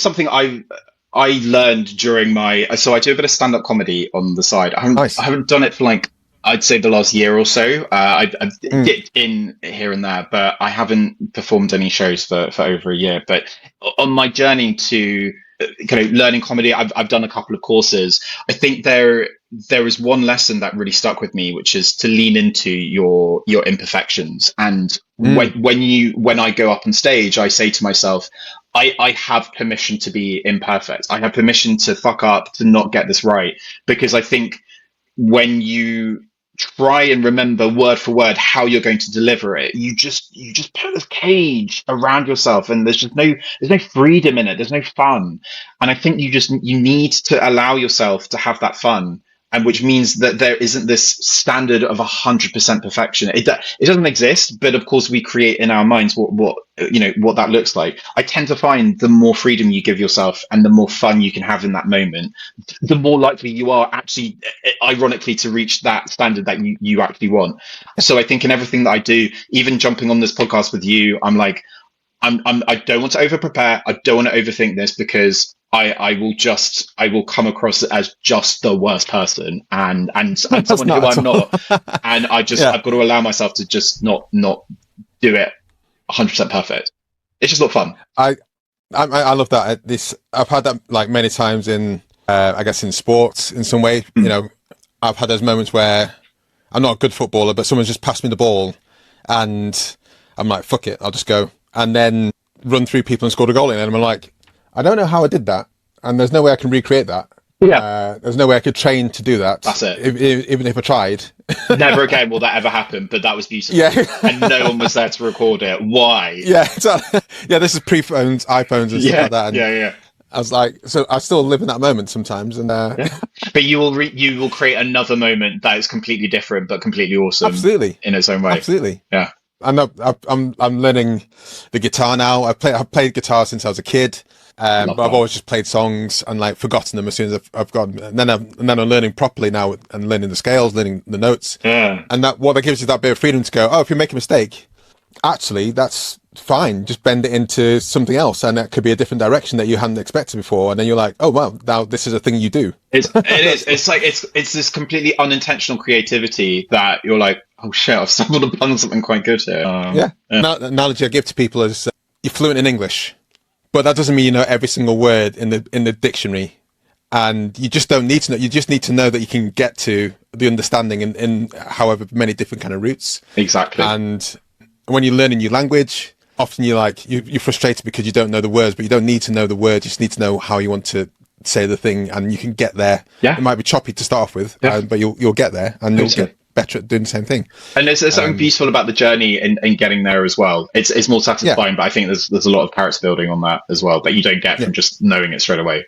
something I learned during so I do a bit of stand-up comedy on the side. Nice. I haven't done it for like, I'd say the last year or so. I've Mm. dipped in here and there, but I haven't performed any shows for over a year. But on my journey to kind of learning comedy, I've done a couple of courses. I think there is one lesson that really stuck with me, which is to lean into your imperfections. And Mm. when I go up on stage, I say to myself, I have permission to be imperfect. I have permission to fuck up, to not get this right, because I think when you try and remember word for word how you're going to deliver it, you just put this cage around yourself, and there's no freedom in it. There's no fun, and I think you need to allow yourself to have that fun. And which means that there isn't this standard of 100% perfection. It doesn't exist, but of course we create in our minds what that looks like. I tend to find the more freedom you give yourself and the more fun you can have in that moment, the more likely you are actually, ironically, to reach that standard that you actually want. So I think in everything that I do, even jumping on this podcast with you, I'm like, I don't want to over prepare. I don't want to overthink this, because I will come across as just the worst person, and That's someone who not I'm at all. not. And Yeah. I've got to allow myself to just not do it 100% perfect. It's just not fun. I love that. I've had that like many times in, I guess in sports in some way. You Mm. know, I've had those moments where I'm not a good footballer, but someone's just passed me the ball, and I'm like, fuck it, I'll just go, and then run through people and scored a goal in, and I'm like, I don't know how I did that, and there's no way I can recreate that. Yeah, There's no way I could train to do that, that's it. even if I tried. Never again will that ever happen. But that was Yeah, beautiful, and no one was there to record it. Why? yeah, exactly. Yeah. This is pre-phones, iPhones, and stuff Yeah, like that, and yeah. I was like, so I still live in that moment sometimes, and Yeah. But you will create another moment that is completely different but completely awesome absolutely, in its own way. absolutely. Yeah. I know I'm learning the guitar now. I've played guitar since I was a kid, Love but I've that. always just played songs and like forgotten them as soon as I've gone. And then I'm learning properly now and learning the scales, learning the notes, Yeah. and that gives you that bit of freedom to go. Oh, if you make a mistake, actually that's fine. Just bend it into something else, and that could be a different direction that you hadn't expected before. And then you're like, oh well, now this is a thing you do. It is. It's like it's this completely unintentional creativity that you're like, oh shit, I've stumbled upon something quite good here. Yeah. Yeah. Now, the analogy I give to people is you're fluent in English, but that doesn't mean you know every single word in the dictionary. And you just don't need to know. You just need to know that you can get to the understanding in however many different kind of routes. Exactly. And when you learn a new language, often you're frustrated because you don't know the words, but you don't need to know the words. You just need to know how you want to say the thing, and you can get there. Yeah. It might be choppy to start off with, Yeah. but you'll get there, and you'll Totally. get better at doing the same thing. And there's something beautiful about the journey and getting there as well. It's more Yeah. satisfying, but I think there's a lot of character building on that as well that you don't get Yeah. from just knowing it straight away.